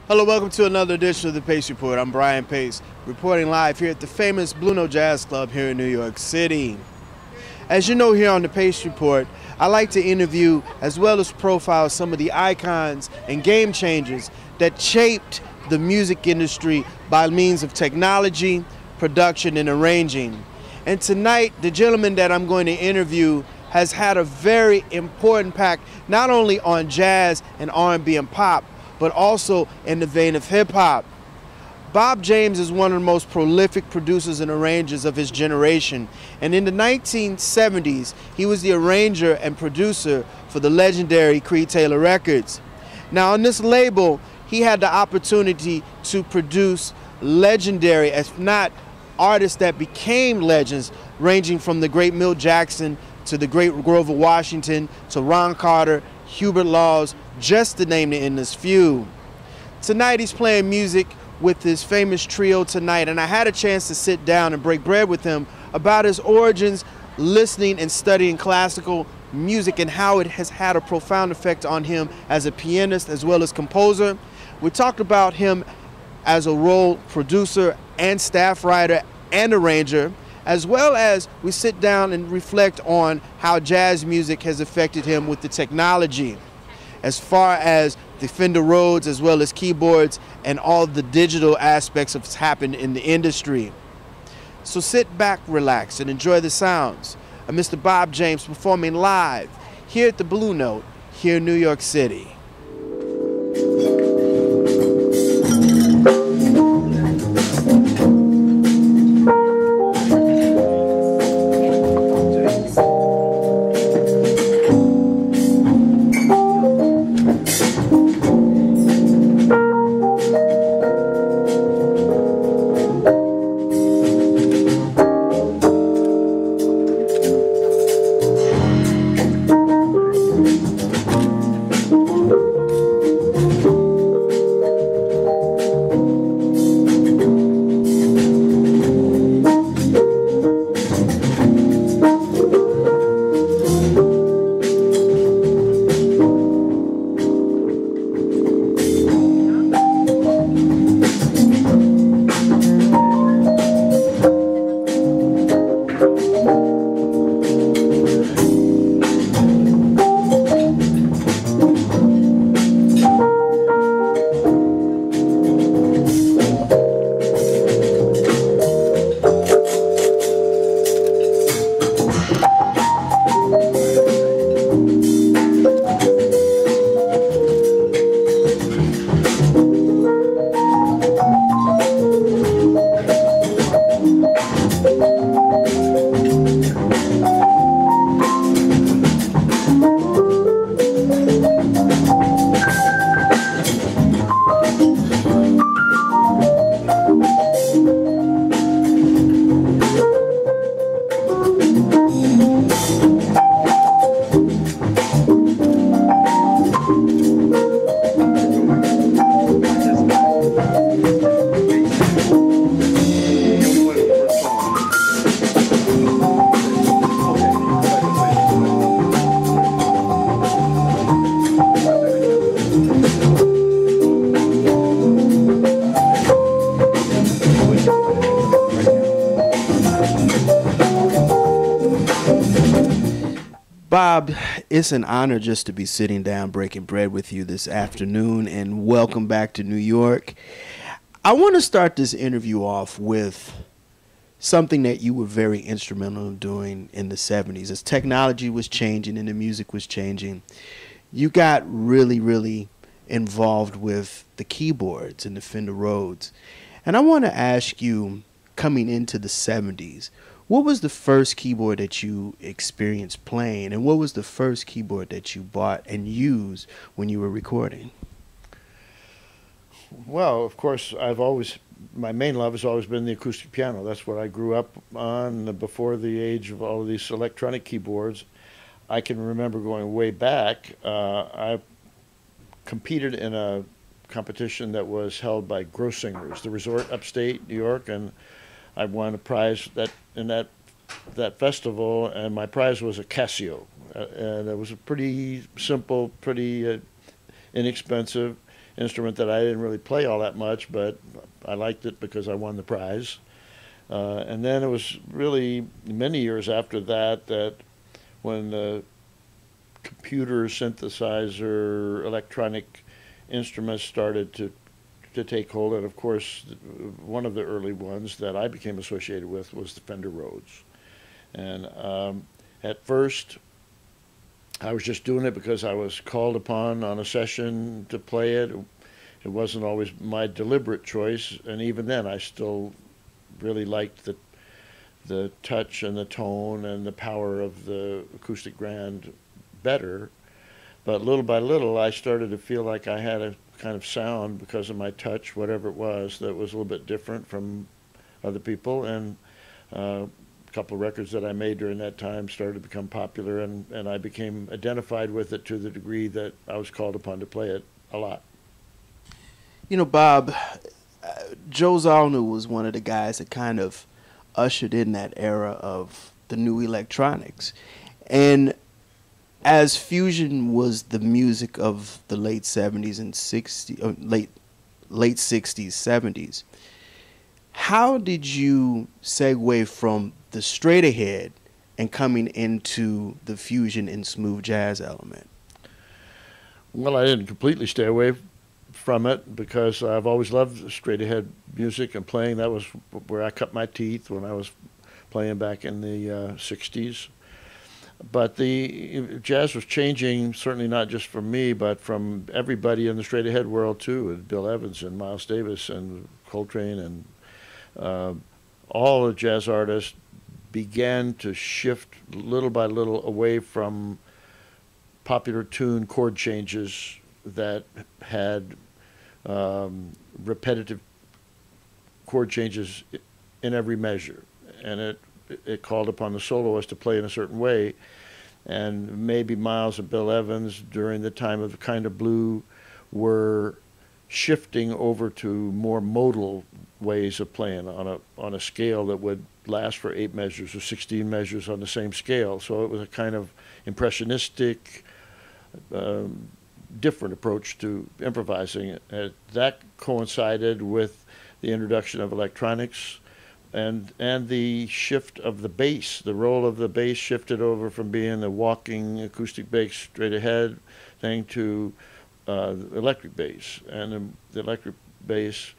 Hello, welcome to another edition of the Pace Report. I'm Brian Pace, reporting live here at the famous Blue Note Jazz Club here in New York City. As you know, here on the Pace Report, I like to interview as well as profile some of the icons and game changers that shaped the music industry by means of technology, production, and arranging. And tonight, the gentleman that I'm going to interview has had a very important impact, not only on jazz and R&B and pop, but also in the vein of hip-hop. Bob James is one of the most prolific producers and arrangers of his generation, and in the 1970s, he was the arranger and producer for the legendary Creed-Taylor Records. Now, on this label, he had the opportunity to produce legendary, if not artists that became legends, ranging from the great Milt Jackson to the great Grover Washington to Ron Carter, Hubert Laws, just to name the endless few. Tonight he's playing music with his famous trio tonight, and I had a chance to sit down and break bread with him about his origins, listening and studying classical music and how it has had a profound effect on him as a pianist as well as composer. We talked about him as a role producer and staff writer and arranger, as well as we sit down and reflect on how jazz music has affected him with the technology, as far as the Fender Rhodes as well as keyboards and all the digital aspects of what's happened in the industry. So sit back, relax, and enjoy the sounds of Mr. Bob James performing live here at the Blue Note here in New York City. Bob, it's an honor just to be sitting down breaking bread with you this afternoon, and welcome back to New York. I want to start this interview off with something that you were very instrumental in doing in the 70s. As technology was changing and the music was changing, you got really involved with the keyboards and the Fender Rhodes. And I want to ask you, coming into the 70s, what was the first keyboard that you experienced playing, and what was the first keyboard that you bought and used when you were recording? Well, of course, my main love has always been the acoustic piano. That's what I grew up on before the age of all of these electronic keyboards. I can remember going way back. I competed in a competition that was held by Grossingers, the resort upstate New York, and I won a prize in that festival, and my prize was a Casio, and it was a pretty simple, pretty inexpensive, instrument that I didn't really play all that much, but I liked it because I won the prize. And then it was really many years after that that when the computer synthesizer electronic instruments started to take hold, and of course one of the early ones that I became associated with was the Fender Rhodes. And at first I was just doing it because I was called upon on a session to play it. It wasn't always my deliberate choice, and even then I still really liked the touch and the tone and the power of the acoustic grand better. But little by little I started to feel like I had a kind of sound because of my touch, whatever it was, that was a little bit different from other people. And a couple of records that I made during that time started to become popular, and I became identified with it to the degree that I was called upon to play it a lot. You know, Bob, Joe Zawinul was one of the guys that kind of ushered in that era of the new electronics. And as fusion was the music of the late 70s and 60s, or late 60s, 70s, how did you segue from the straight ahead and coming into the fusion and smooth jazz element? Well, I didn't completely stay away from it because I've always loved straight ahead music and playing. That was where I cut my teeth when I was playing back in the 60s. But the jazz was changing, certainly not just from me, but from everybody in the straight ahead world too, and Bill Evans and Miles Davis and Coltrane, and all the jazz artists began to shift little by little away from popular tune chord changes that had repetitive chord changes in every measure, and it called upon the soloist to play in a certain way. And maybe Miles and Bill Evans during the time of the Kind of Blue were shifting over to more modal ways of playing on a scale that would last for 8 measures or 16 measures on the same scale. So it was a kind of impressionistic, different approach to improvising. That coincided with the introduction of electronics and the shift of the bass. The role of the bass shifted over from being the walking acoustic bass straight ahead thing to electric bass, and the electric bass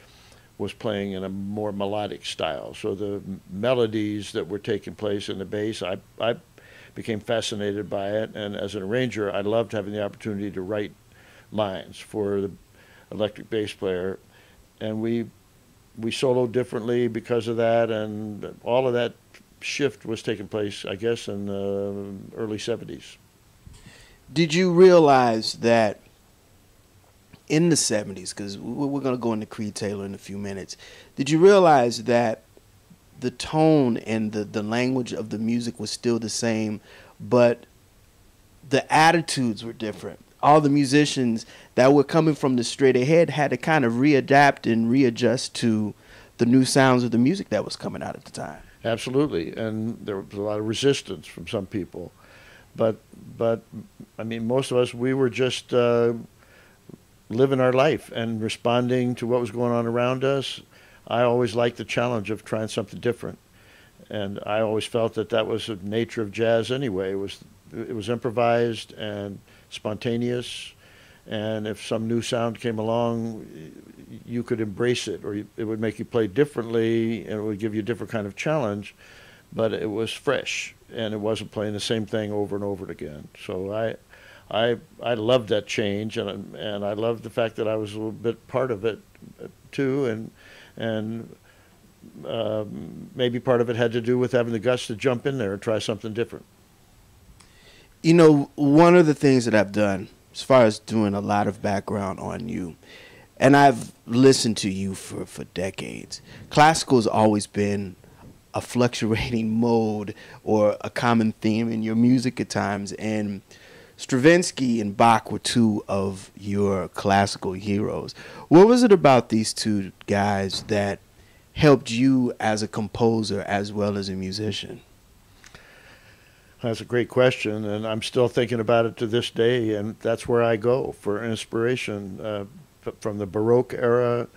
was playing in a more melodic style. So the melodies that were taking place in the bass, I became fascinated by it, and as an arranger, I loved having the opportunity to write lines for the electric bass player, and we soloed differently because of that, and all of that shift was taking place, I guess, in the early 70s. Did you realize that in the 70s, because we're going to go into Creed Taylor in a few minutes, did you realize that the tone and the language of the music was still the same, but the attitudes were different? All the musicians that were coming from the straight ahead had to kind of readapt and readjust to the new sounds of the music that was coming out at the time. Absolutely, and there was a lot of resistance from some people. But I mean, most of us, we were just living our life and responding to what was going on around us. I always liked the challenge of trying something different, and I always felt that that was the nature of jazz anyway. It was improvised and spontaneous, and if some new sound came along, you could embrace it, or it would make you play differently, and it would give you a different kind of challenge, but it was fresh, and it wasn't playing the same thing over and over again. So I loved that change, and I loved the fact that I was a little bit part of it too, and maybe part of it had to do with having the guts to jump in there and try something different. You know, one of the things that I've done, as far as doing a lot of background on you, and I've listened to you for decades, classical has always been a fluctuating mode or a common theme in your music at times, and Stravinsky and Bach were two of your classical heroes. What was it about these two guys that helped you as a composer as well as a musician? That's a great question, and I'm still thinking about it to this day, and that's where I go for inspiration. from the Baroque era,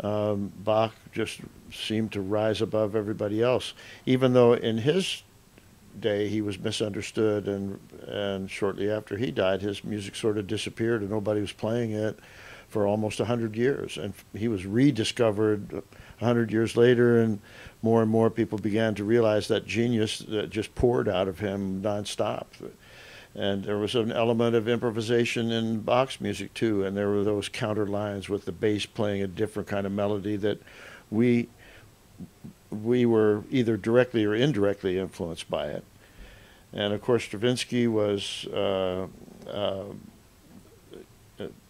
Bach just seemed to rise above everybody else, even though in his day he was misunderstood, and shortly after he died, his music sort of disappeared and nobody was playing it for almost 100 years. And he was rediscovered 100 years later, and more people began to realize that genius that just poured out of him nonstop. And there was an element of improvisation in Bach's music too, and there were those counter lines with the bass playing a different kind of melody that we were either directly or indirectly influenced by it. And of course, Stravinsky was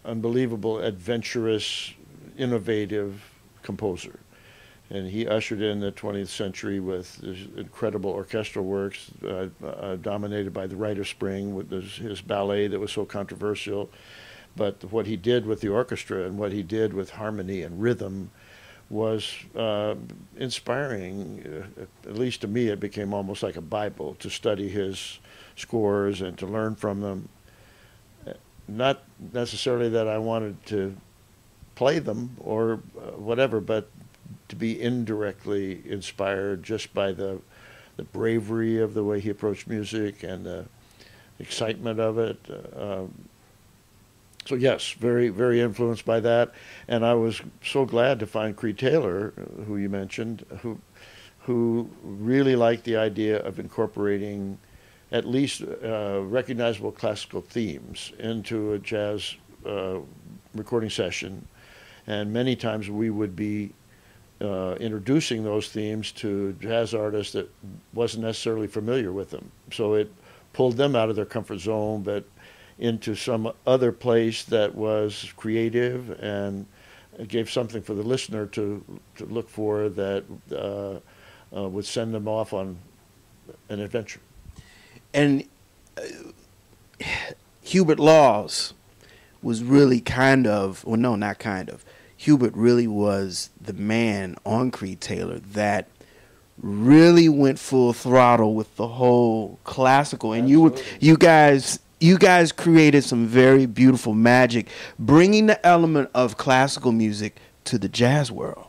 unbelievable, adventurous, innovative composer. And he ushered in the 20th century with his incredible orchestral works, dominated by the Rite of Spring, with his ballet that was so controversial. But what he did with the orchestra and what he did with harmony and rhythm was inspiring. At least to me, it became almost like a Bible to study his scores and to learn from them. Not necessarily that I wanted to play them or whatever, but to be indirectly inspired just by the bravery of the way he approached music and the excitement of it. So yes, very, very influenced by that. And I was so glad to find Creed Taylor, who you mentioned, who really liked the idea of incorporating at least recognizable classical themes into a jazz recording session. And many times we would be introducing those themes to jazz artists that wasn't necessarily familiar with them. So it pulled them out of their comfort zone, but into some other place that was creative, and it gave something for the listener to look for that would send them off on an adventure. And Hubert Laws was really Hubert really was the man on Creed Taylor that really went full throttle with the whole classical. And you guys created some very beautiful magic, bringing the element of classical music to the jazz world.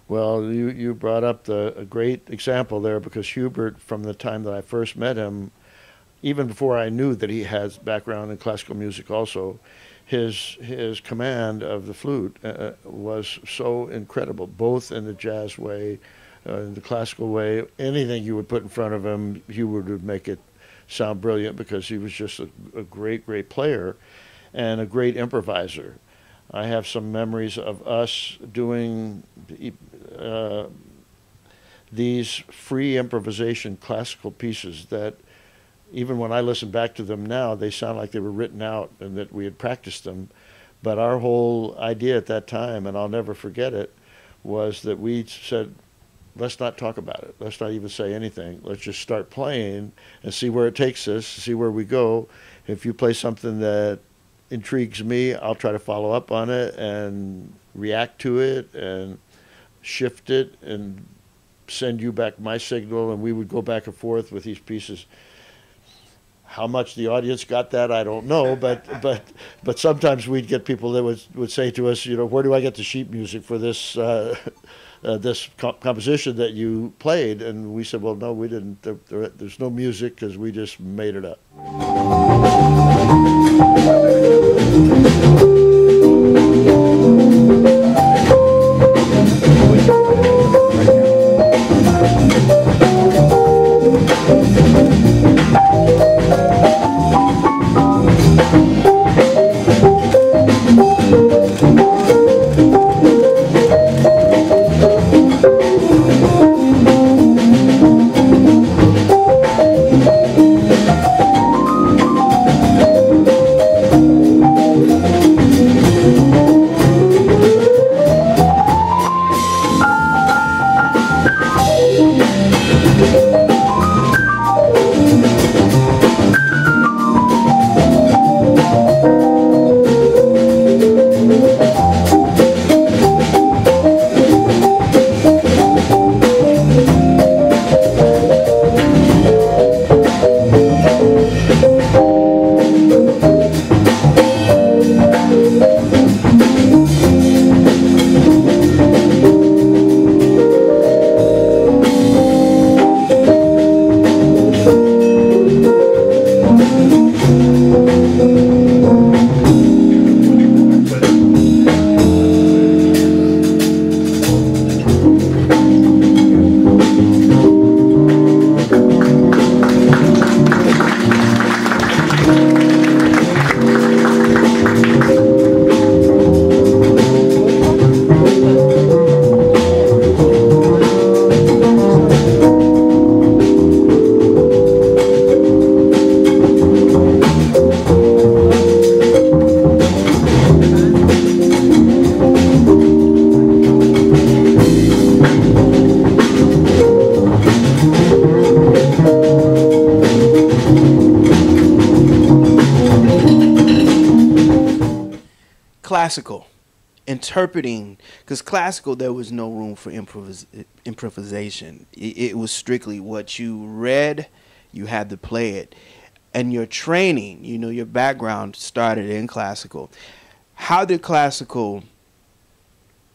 Well, you brought up a great example there, because Hubert, from the time that I first met him, even before I knew that he has background in classical music also, his command of the flute was so incredible, both in the jazz way, in the classical way. Anything you would put in front of him, Hubert would make it sound brilliant, because he was just a great, great player and a great improviser. I have some memories of us doing these free improvisation classical pieces that, even when I listen back to them now, they sound like they were written out and that we had practiced them. But our whole idea at that time, and I'll never forget it, was that we said, let's not talk about it. Let's not even say anything. Let's just start playing and see where it takes us, see where we go. If you play something that intrigues me, I'll try to follow up on it and react to it and shift it and send you back my signal, and we would go back and forth with these pieces. How much the audience got that, I don't know, but sometimes we'd get people that would say to us, where do I get the sheet music for this this composition that you played? And we said, well, no, we didn't. There's no music, because we just made it up. classical, interpreting, because classical, there was no room for improvisation. It was strictly what you read, you had to play it. And your training, you know, your background started in classical. How did classical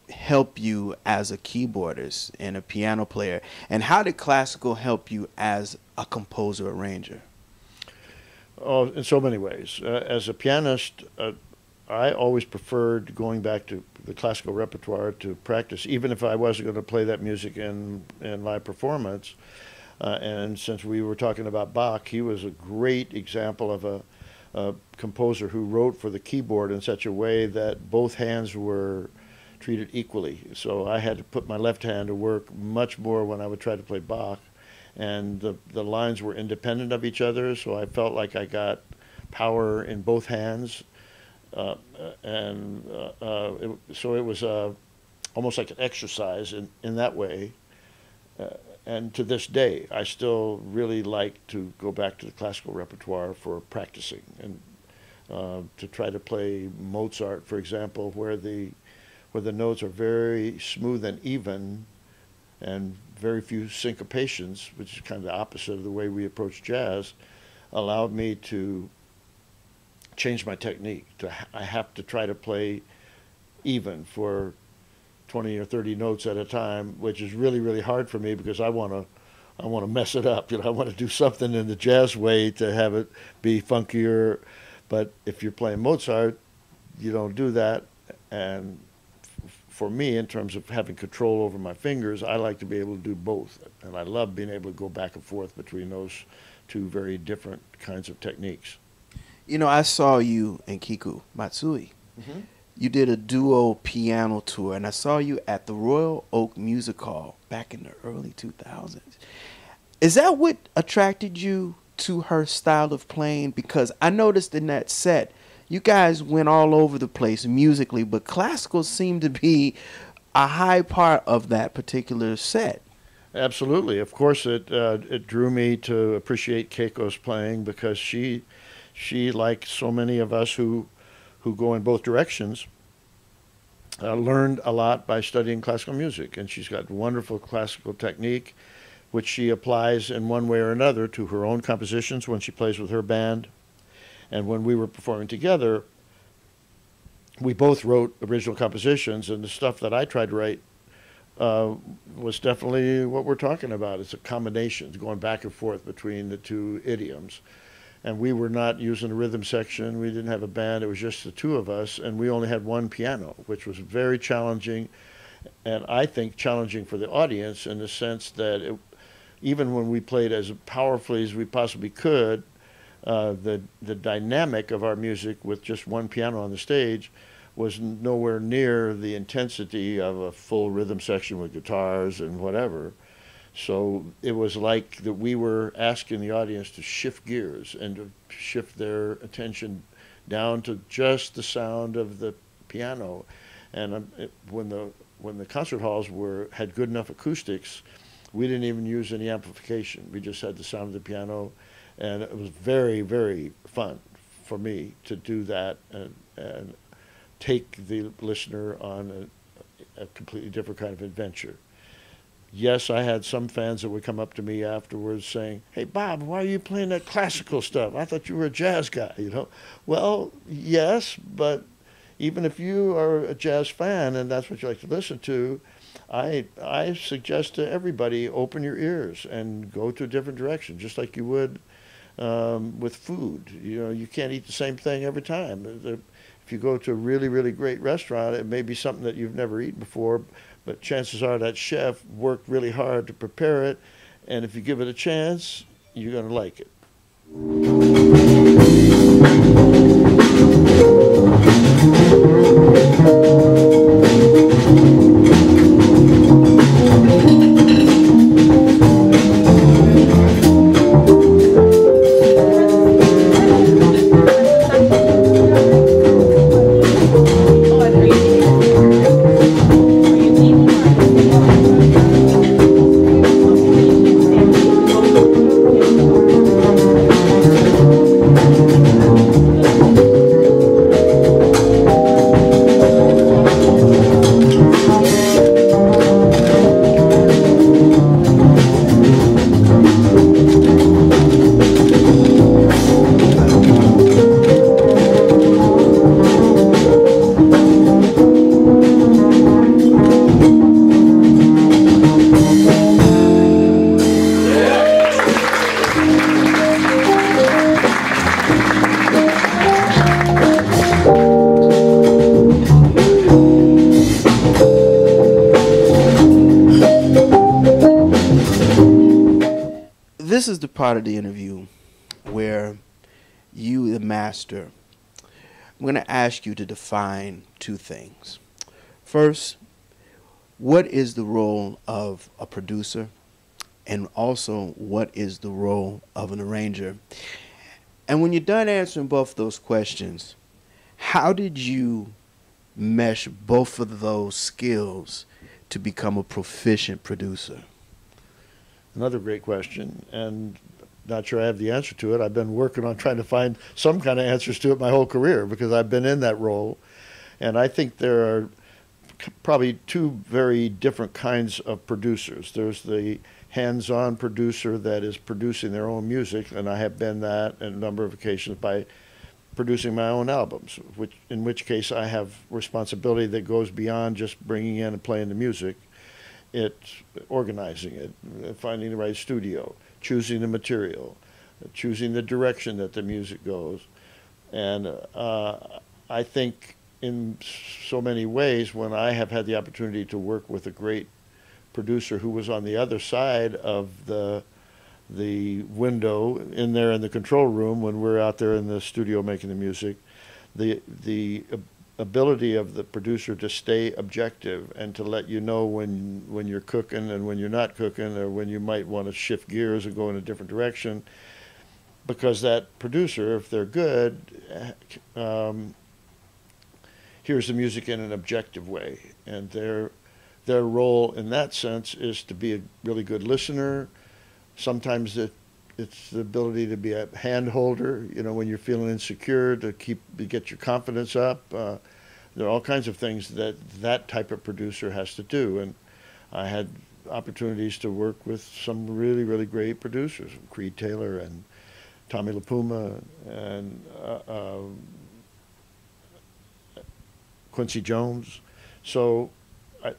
help you as a keyboardist and a piano player? And how did classical help you as a composer, arranger? Oh, in so many ways. As a pianist, I always preferred going back to the classical repertoire to practice, even if I wasn't going to play that music in live performance. And since we were talking about Bach, he was a great example of a composer who wrote for the keyboard in such a way that both hands were treated equally. So I had to put my left hand to work much more when I would try to play Bach. And the lines were independent of each other, so I felt like I got power in both hands. So it was almost like an exercise in that way. And to this day, I still really like to go back to the classical repertoire for practicing and to try to play Mozart, for example, where the notes are very smooth and even and very few syncopations, which is kind of the opposite of the way we approach jazz, allowed me to change my technique. I have to try to play even for 20 or 30 notes at a time, which is really, really hard for me because I want to mess it up. You know, I want to do something in the jazz way to have it be funkier. But if you're playing Mozart, you don't do that. And for me, in terms of having control over my fingers, I like to be able to do both. And I love being able to go back and forth between those two very different kinds of techniques. You know, I saw you and Kiku Matsui. Mm-hmm. You did a duo piano tour, and I saw you at the Royal Oak Music Hall back in the early 2000s. Is that what attracted you to her style of playing? Because I noticed in that set, you guys went all over the place musically, but classical seemed to be a high part of that particular set. Absolutely. Of course, it drew me to appreciate Keiko's playing because she, like so many of us who go in both directions, learned a lot by studying classical music. And she's got wonderful classical technique, which she applies in one way or another to her own compositions when she plays with her band. And when we were performing together, we both wrote original compositions, and the stuff that I tried to write was definitely what we're talking about. It's a combination, going back and forth between the two idioms. And we were not using a rhythm section. We didn't have a band. It was just the two of us, and we only had one piano, which was very challenging, and I think challenging for the audience in the sense that even when we played as powerfully as we possibly could, the dynamic of our music with just one piano on the stage was nowhere near the intensity of a full rhythm section with guitars and whatever. So it was like that we were asking the audience to shift gears and to shift their attention down to just the sound of the piano. And when the concert halls had good enough acoustics, we didn't even use any amplification. We just had the sound of the piano, and it was very, very fun for me to do that and take the listener on a completely different kind of adventure. Yes, I had some fans that would come up to me afterwards saying, "Hey, Bob, why are you playing that classical stuff? I thought you were a jazz guy, you know?" Well, yes, but even if you are a jazz fan and that's what you like to listen to, I suggest to everybody, open your ears and go to a different direction, just like you would with food. You know, you can't eat the same thing every time. If you go to a really, really great restaurant, it may be something that you've never eaten before, but chances are that chef worked really hard to prepare it, and if you give it a chance, you're going to like it. this is the part of the interview where you, the master, I'm going to ask you to define two things. First, what is the role of a producer? And also, what is the role of an arranger? And when you're done answering both those questions, how did you mesh both of those skills to become a proficient producer? Another great question, and not sure I have the answer to it. I've been working on trying to find some kind of answers to it my whole career because I've been in that role. And I think there are probably two very different kinds of producers. There's the hands-on producer that is producing their own music, and I have been that on a number of occasions by producing my own albums, in which case I have responsibility that goes beyond just bringing in and playing the music. It's organizing it, finding the right studio, choosing the material, choosing the direction that the music goes. And I think in so many ways, when I have had the opportunity to work with a great producer who was on the other side of the window in there in the control room when we're out there in the studio making the music, the ability of the producer to stay objective and to let you know when you're cooking and when you're not cooking, or when you might want to shift gears and go in a different direction, because that producer, if they're good, hears the music in an objective way, and their role in that sense is to be a really good listener. Sometimes it's the ability to be a hand holder, you know, when you're feeling insecure, to get your confidence up. There are all kinds of things that type of producer has to do. And I had opportunities to work with some really, really great producers, Creed Taylor and Tommy LaPuma and Quincy Jones. So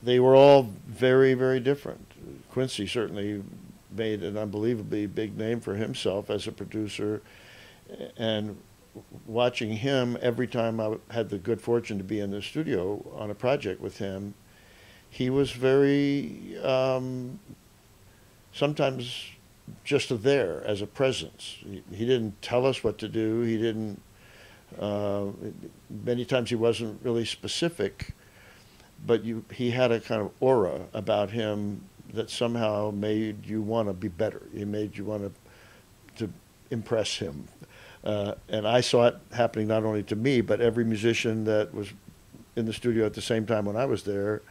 they were all very, very different. Quincy certainly made an unbelievably big name for himself as a producer, and watching him every time I had the good fortune to be in the studio on a project with him, he was very sometimes just there as a presence. He didn't tell us what to do. He didn't many times he wasn't really specific, but he had a kind of aura about him that somehow made you want to be better. It made you want to impress him. And I saw it happening not only to me, but every musician that was in the studio at the same time when I was there.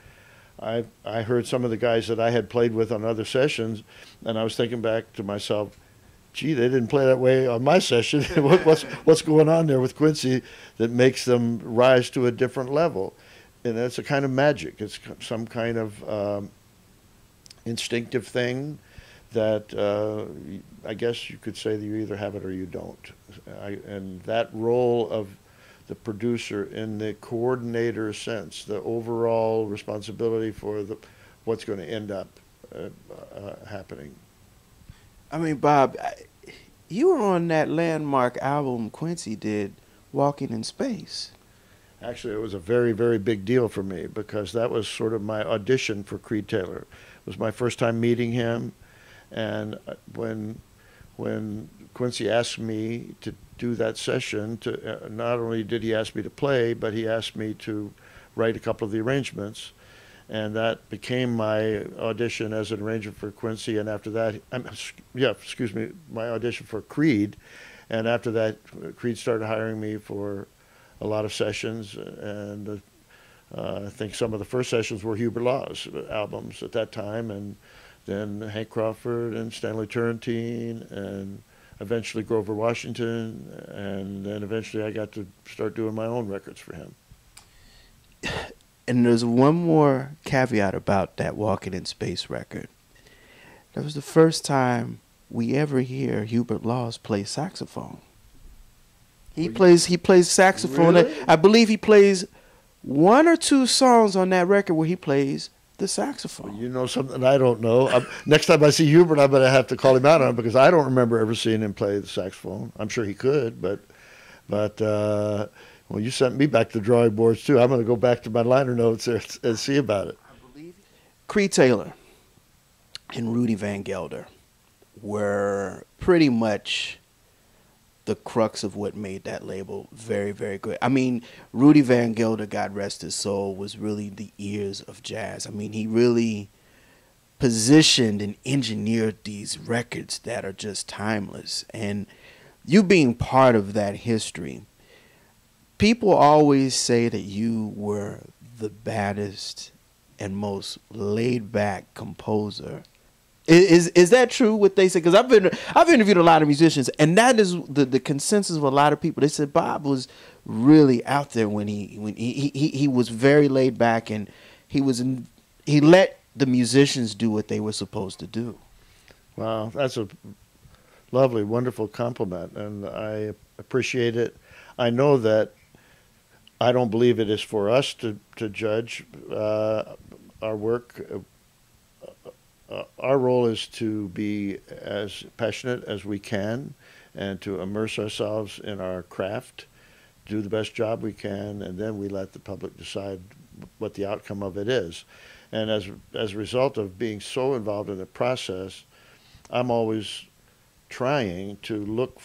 I heard some of the guys that I had played with on other sessions, and I was thinking back to myself, gee, they didn't play that way on my session. What's going on there with Quincy that makes them rise to a different level? And it's a kind of magic. It's some kind of instinctive thing that I guess you could say that you either have it or you don't. And that role of the producer in the coordinator sense, the overall responsibility for what's going to end up happening. I mean, Bob, you were on that landmark album Quincy did, Walking in Space. Actually, it was a very, very big deal for me because that was sort of my audition for Creed Taylor. It was my first time meeting him, and when Quincy asked me to do that session, not only did he ask me to play, but he asked me to write a couple of the arrangements, and that became my audition as an arranger for Quincy. And after that, my audition for Creed, and after that, Creed started hiring me for a lot of sessions, and I think some of the first sessions were Hubert Laws albums at that time, and then Hank Crawford and Stanley Turrentine, and eventually Grover Washington, and then eventually I got to start doing my own records for him. And there's one more caveat about that Walking in Space record. That was the first time we ever hear Hubert Laws play saxophone. He plays saxophone. Really? I believe he plays one or two songs on that record where he plays the saxophone. Well, you know something I don't know. Next time I see Hubert, I'm going to have to call him out on it because I don't remember ever seeing him play the saxophone. I'm sure he could, but well, you sent me back to the drawing boards too. I'm going to go back to my liner notes there and see about it. I believe Creed Taylor and Rudy Van Gelder were pretty much the crux of what made that label very, very good. I mean, Rudy Van Gelder, God rest his soul, was really the ears of jazz. I mean, he really positioned and engineered these records that are just timeless. And you being part of that history, people always say that you were the baddest and most laid-back composer. Is that true, what they say? Because I've interviewed a lot of musicians, and that is the consensus of a lot of people. They said Bob was really out there when he was very laid back, and he let the musicians do what they were supposed to do. Wow, that's a lovely, wonderful compliment, and I appreciate it. I know that I don't believe it is for us to judge our work. Our role is to be as passionate as we can and to immerse ourselves in our craft, do the best job we can, and then we let the public decide what the outcome of it is. And as a result of being so involved in the process, I'm always trying to look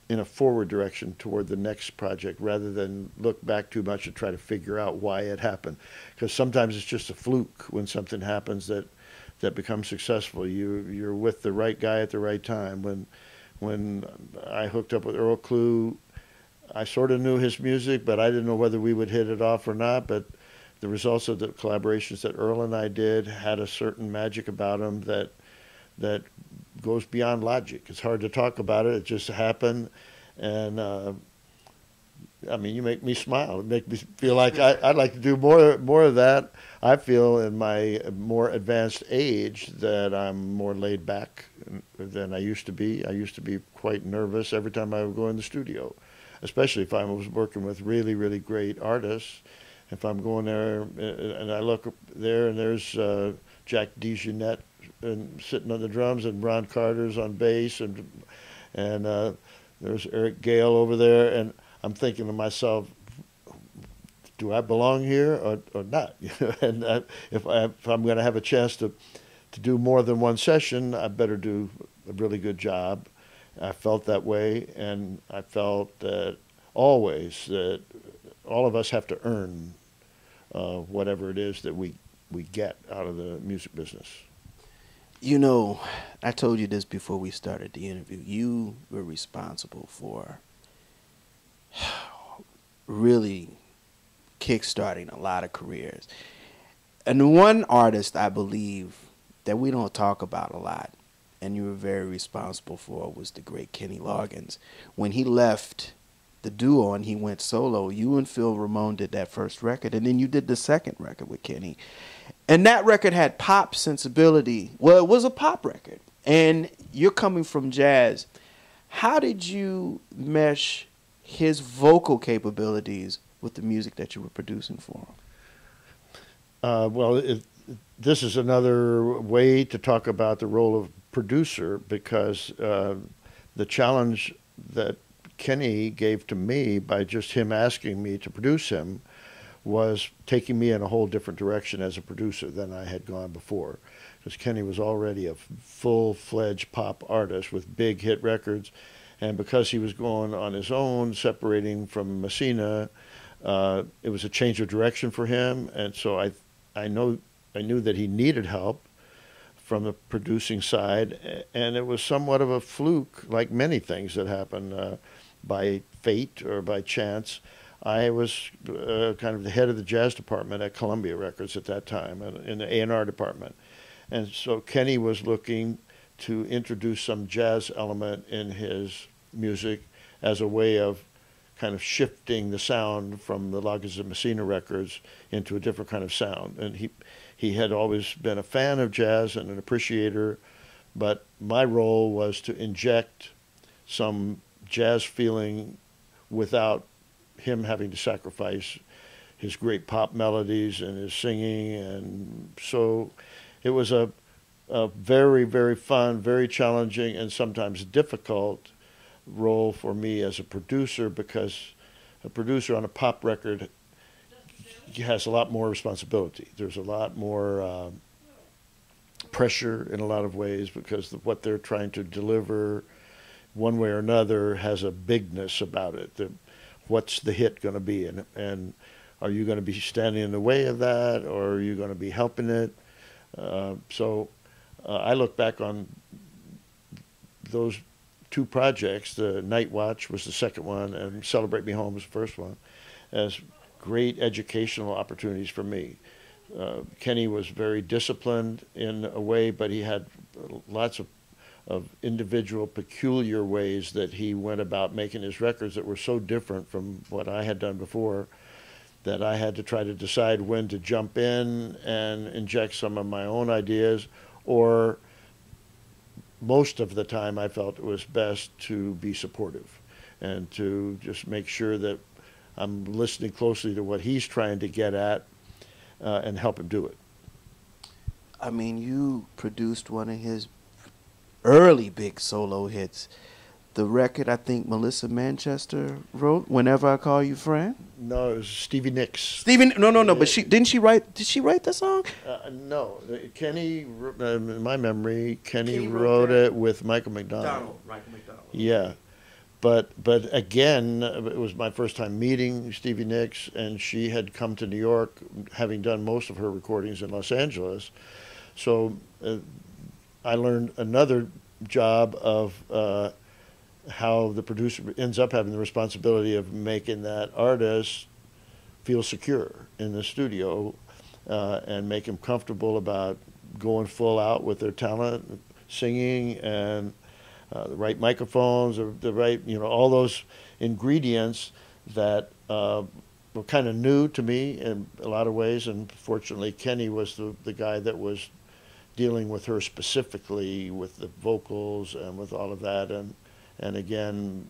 in a forward direction toward the next project rather than look back too much and try to figure out why it happened. Because sometimes it's just a fluke when something happens that becomes successful. You're with the right guy at the right time. When I hooked up with Earl Klugh, I sort of knew his music, but I didn't know whether we would hit it off or not. But the results of the collaborations that Earl and I did had a certain magic about them that goes beyond logic. It's hard to talk about it. It just happened. And I mean, you make me smile. It makes me feel like I'd like to do more of that. I feel in my more advanced age that I'm more laid back than I used to be. I used to be quite nervous every time I would go in the studio, especially if I was working with really, really great artists. If I'm going there and I look there and there's Jack DeJohnette and sitting on the drums and Ron Carter's on bass and there's Eric Gale over there, and I'm thinking to myself, do I belong here or not? And if I'm going to have a chance to do more than one session, I better do a really good job. I felt that way, and I felt that always that all of us have to earn whatever it is that we get out of the music business. You know, I told you this before we started the interview. You were responsible for really kickstarting a lot of careers. And one artist I believe that we don't talk about a lot, and you were very responsible for, was the great Kenny Loggins. When he left the duo and he went solo, you and Phil Ramone did that first record, and then you did the second record with Kenny. And that record had pop sensibility. Well, it was a pop record. And you're coming from jazz. How did you mesh his vocal capabilities with the music that you were producing for him? Well, this is another way to talk about the role of producer, because the challenge that Kenny gave to me by just him asking me to produce him was taking me in a whole different direction as a producer than I had gone before. Because Kenny was already a full-fledged pop artist with big hit records, and because he was going on his own, separating from Messina, it was a change of direction for him, and so I knew that he needed help from the producing side, and it was somewhat of a fluke, like many things that happen by fate or by chance. I was kind of the head of the jazz department at Columbia Records at that time, in the A&R department. And so Kenny was looking to introduce some jazz element in his music as a way of kind of shifting the sound from the Loggins and Messina records into a different kind of sound. And he had always been a fan of jazz and an appreciator, but my role was to inject some jazz feeling without him having to sacrifice his great pop melodies and his singing. And so it was a very, very fun, very challenging, and sometimes difficult role for me as a producer, because a producer on a pop record has a lot more responsibility. There's a lot more pressure in a lot of ways, because what they're trying to deliver one way or another has a bigness about it. What's the hit going to be, and are you going to be standing in the way of that, or are you going to be helping it? So I look back on those two projects. The Night Watch was the second one, and Celebrate Me Home was the first one, as great educational opportunities for me. Kenny was very disciplined in a way, but he had lots of individual peculiar ways that he went about making his records that were so different from what I had done before, that I had to try to decide when to jump in and inject some of my own ideas, or most of the time I felt it was best to be supportive and to just make sure that I'm listening closely to what he's trying to get at and help him do it. I mean, you produced one of his early big solo hits, the record I think Melissa Manchester wrote, Whenever I Call You Friend. No, it was Stevie Nicks. No, but did she write that song? No, Kenny, in my memory, Kenny wrote it with Michael McDonald. Yeah, but again, it was my first time meeting Stevie Nicks, and she had come to New York, having done most of her recordings in Los Angeles. So I learned another job of how the producer ends up having the responsibility of making that artist feel secure in the studio and make him comfortable about going full out with their talent, singing, and the right microphones, or the right, all those ingredients that were kind of new to me in a lot of ways. And fortunately, Kenny was the guy that was dealing with her specifically with the vocals and with all of that. And again,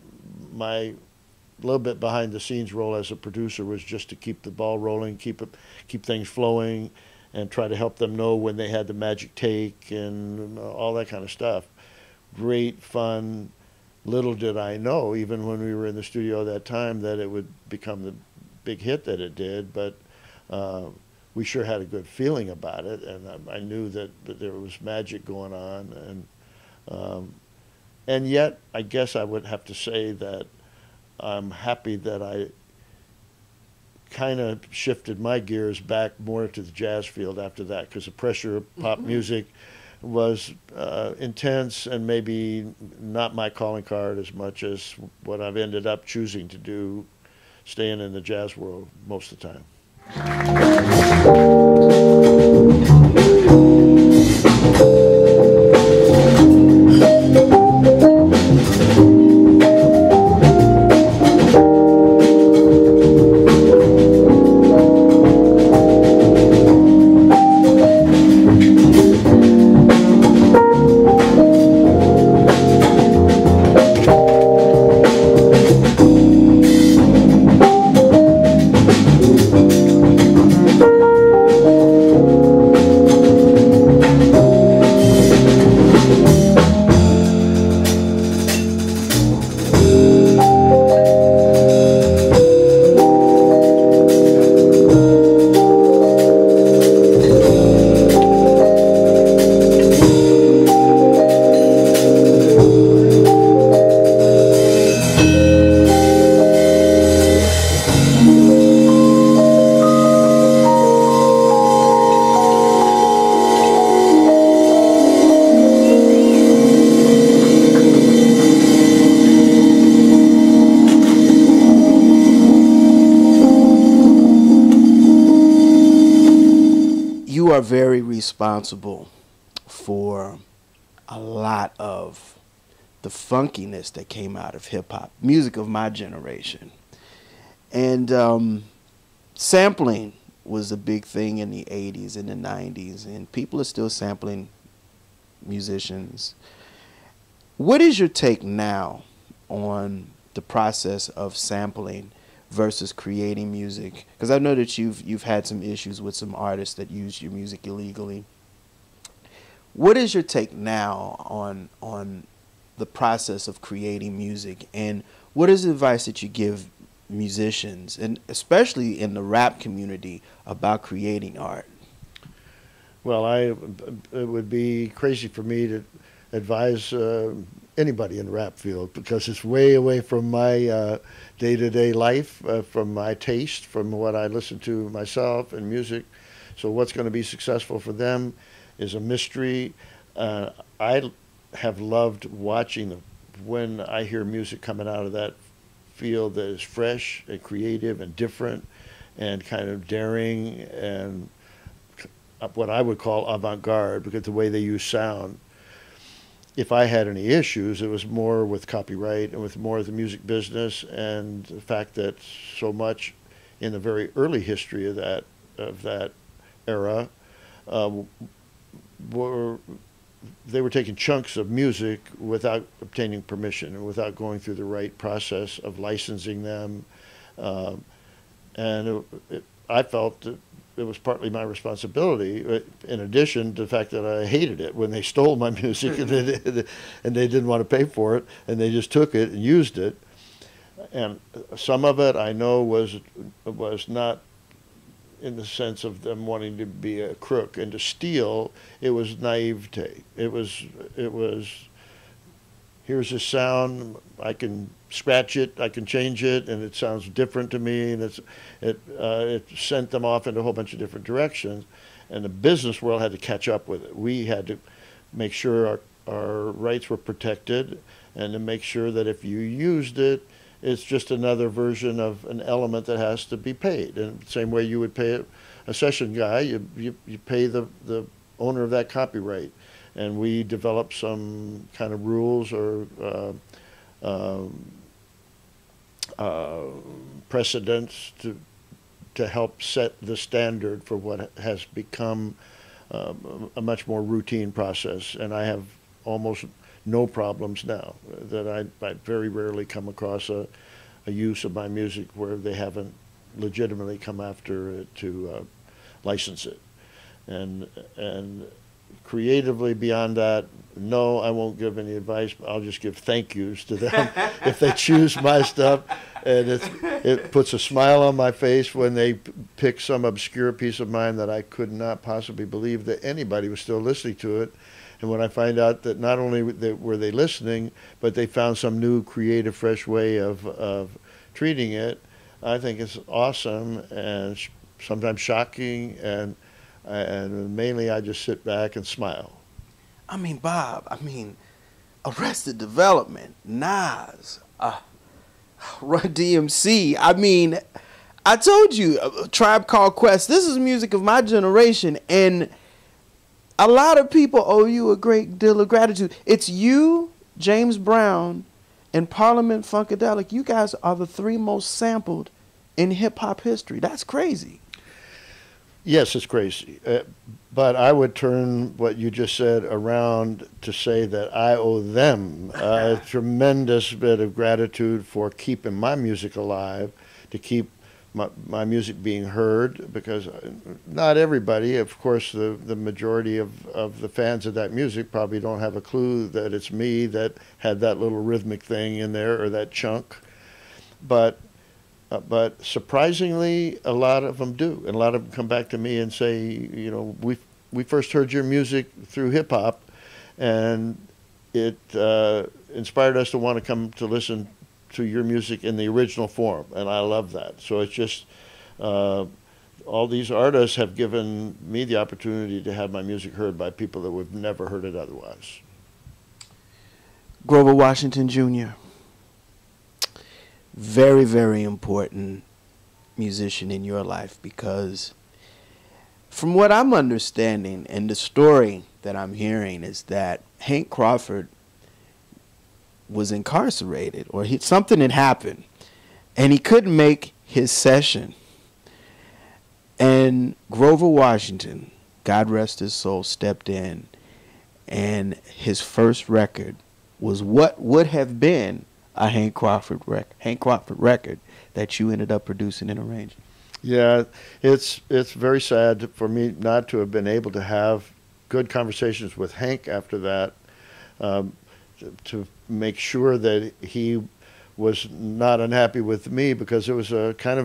my little bit behind the scenes role as a producer was just to keep the ball rolling, keep things flowing, and try to help them know when they had the magic take and all that kind of stuff. Great fun. Little did I know, even when we were in the studio that time, that it would become the big hit that it did. But we sure had a good feeling about it, and I knew that there was magic going on. And yet, I guess I would have to say that I'm happy that I kind of shifted my gears back more to the jazz field after that, because the pressure of pop music was intense and maybe not my calling card as much as what I've ended up choosing to do, staying in the jazz world most of the time. Are very responsible for a lot of the funkiness that came out of hip-hop, music of my generation. And sampling was a big thing in the 80s and the 90s, and people are still sampling musicians. What is your take now on the process of sampling versus creating music? Because I know that you've had some issues with some artists that use your music illegally. What is your take now on the process of creating music, and what is the advice that you give musicians, and especially in the rap community, about creating art? Well, it would be crazy for me to advise anybody in the rap field because it's way away from my day-to-day life, from my taste, from what I listen to myself and music. So what's going to be successful for them is a mystery. I have loved watching when I hear music coming out of that field that is fresh and creative and different and kind of daring and what I would call avant-garde because the way they use sound. If I had any issues, it was more with copyright and with more of the music business and the fact that so much in the very early history of that era they were taking chunks of music without obtaining permission and without going through the right process of licensing them. I felt that it was partly my responsibility, in addition to the fact that I hated it when they stole my music and they didn't want to pay for it, and they just took it and used it. And some of it I know was not in the sense of them wanting to be a crook and to steal. It was naivete. It was here's a sound, I can scratch it, I can change it, and it sounds different to me, and it sent them off into a whole bunch of different directions, and the business world had to catch up with it. We had to make sure our rights were protected, and to make sure that if you used it, it's just another version of an element that has to be paid. And the same way you would pay a session guy, you pay the owner of that copyright. And we developed some kind of rules or precedents to help set the standard for what has become a much more routine process. And I have almost no problems now. That I very rarely come across a use of my music where they haven't legitimately come after it to license it. And creatively beyond that, no, I won't give any advice. I'll just give thank yous to them if they choose my stuff. And it puts a smile on my face when they pick some obscure piece of mine that I could not possibly believe that anybody was still listening to it. And when I find out that not only were they listening, but they found some new creative, fresh way of treating it, I think it's awesome and sometimes shocking, and mainly I just sit back and smile. I mean, Bob, Arrested Development, Nas, Run DMC. I mean, I told you, Tribe Called Quest, this is music of my generation, and a lot of people owe you a great deal of gratitude. It's you, James Brown, and Parliament Funkadelic. You guys are the three most sampled in hip-hop history. That's crazy. Yes, it's crazy. But I would turn what you just said around to say that I owe them a tremendous bit of gratitude for keeping my music alive, to keep my music being heard, because not everybody, of course, the majority of the fans of that music probably don't have a clue that it's me that had that little rhythmic thing in there or that chunk. But surprisingly, a lot of them do, and a lot of them come back to me and say, you know, we first heard your music through hip hop, and it inspired us to want to come to listen to your music in the original form, and I love that. So it's just all these artists have given me the opportunity to have my music heard by people that would never heard it otherwise. Grover Washington Jr., very, very important musician in your life, because from what I'm understanding and the story that I'm hearing is that Hank Crawford was incarcerated, or something had happened, and he couldn't make his session. And Grover Washington, God rest his soul, stepped in, and his first record was what would have been a Hank Crawford record that you ended up producing and arranging. Yeah, it's very sad for me not to have been able to have good conversations with Hank after that, to make sure that he was not unhappy with me, because it was a kind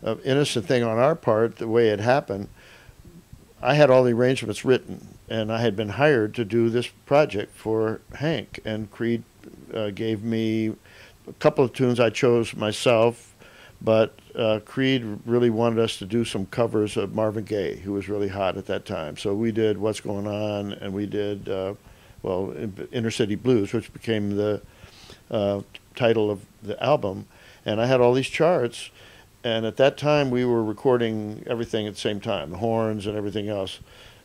of innocent thing on our part, the way it happened. I had all the arrangements written, and I had been hired to do this project for Hank, and Creed gave me a couple of tunes I chose myself, but Creed really wanted us to do some covers of Marvin Gaye, who was really hot at that time. So we did What's Going On, and we did, well, Inner City Blues, which became the title of the album. And I had all these charts, and at that time we were recording everything at the same time, the horns and everything else.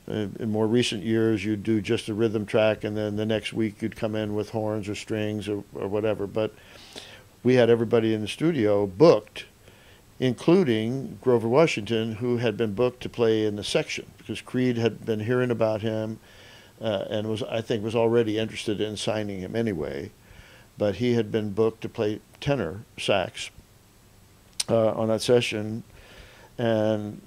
In more recent years, you'd do just a rhythm track, and then the next week you'd come in with horns or strings or whatever. But we had everybody in the studio booked, including Grover Washington, who had been booked to play in the section, because Creed had been hearing about him and I think was already interested in signing him anyway. But he had been booked to play tenor sax on that session, and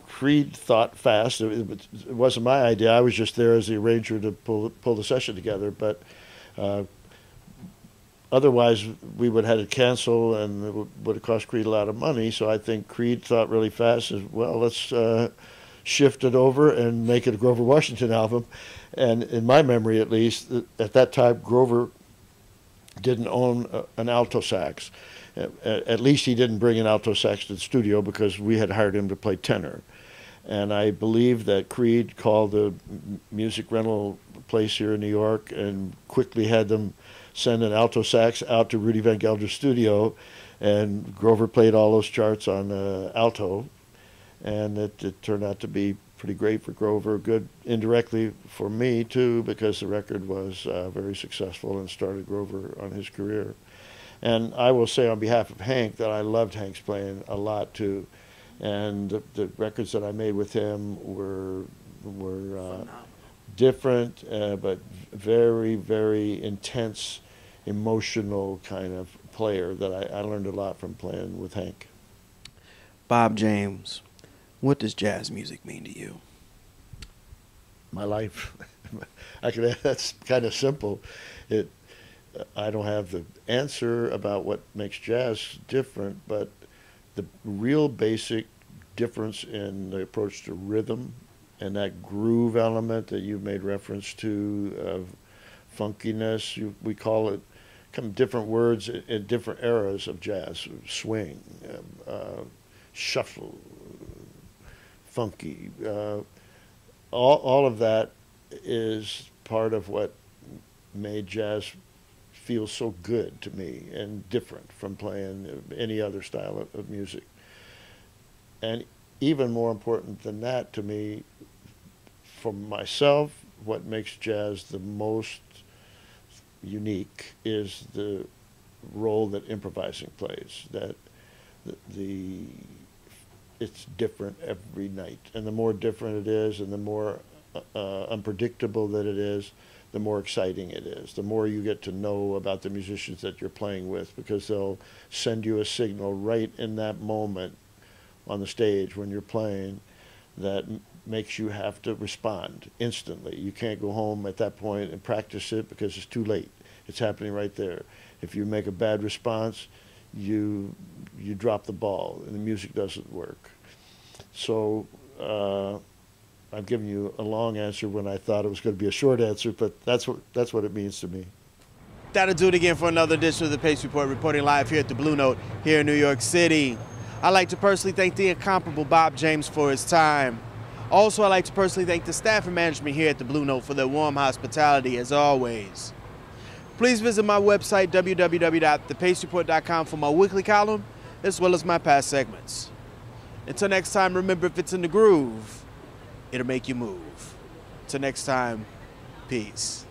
Creed thought fast. It wasn't my idea. I was just there as the arranger to pull the session together. But otherwise, we would have had to cancel, and it would have cost Creed a lot of money. So I think Creed thought really fast, as well, let's shift it over and make it a Grover Washington album. And in my memory, at least, at that time, Grover didn't own an alto sax. At least he didn't bring an alto sax to the studio, because we had hired him to play tenor. And I believe that Creed called the music rental place here in New York and quickly had them send an alto sax out to Rudy Van Gelder's studio, and Grover played all those charts on alto, and it turned out to be pretty great for Grover, good indirectly for me too, because the record was very successful and started Grover on his career. And I will say on behalf of Hank that I loved Hank's playing a lot too, and the records that I made with him were different, but very, very intense, emotional kind of player that I learned a lot from playing with Hank. Bob James, what does jazz music mean to you? My life. That's kind of simple. I don't have the answer about what makes jazz different, but the real basic difference in the approach to rhythm and that groove element that you made reference to, of funkiness, we call it, come different words in different eras of jazz: swing, shuffle, funky. All of that is part of what made jazz feel so good to me and different from playing any other style of music. And even more important than that to me, for myself, what makes jazz the most unique is the role that improvising plays, that it's different every night. And the more different it is, and the more unpredictable that it is, the more exciting it is. The more you get to know about the musicians that you're playing with, because they'll send you a signal right in that moment on the stage when you're playing that makes you have to respond instantly. You can't go home at that point and practice it, because it's too late. It's happening right there. If you make a bad response, you drop the ball and the music doesn't work. So I've given you a long answer when I thought it was going to be a short answer, but that's what it means to me. That'll do it again for another edition of the Pace Report, reporting live here at the Blue Note here in New York City. I'd like to personally thank the incomparable Bob James for his time. Also, I'd like to personally thank the staff and management here at the Blue Note for their warm hospitality, as always. Please visit my website, www.thepacereport.com, for my weekly column, as well as my past segments. Until next time, remember, if it's in the groove, it'll make you move. Till next time, peace.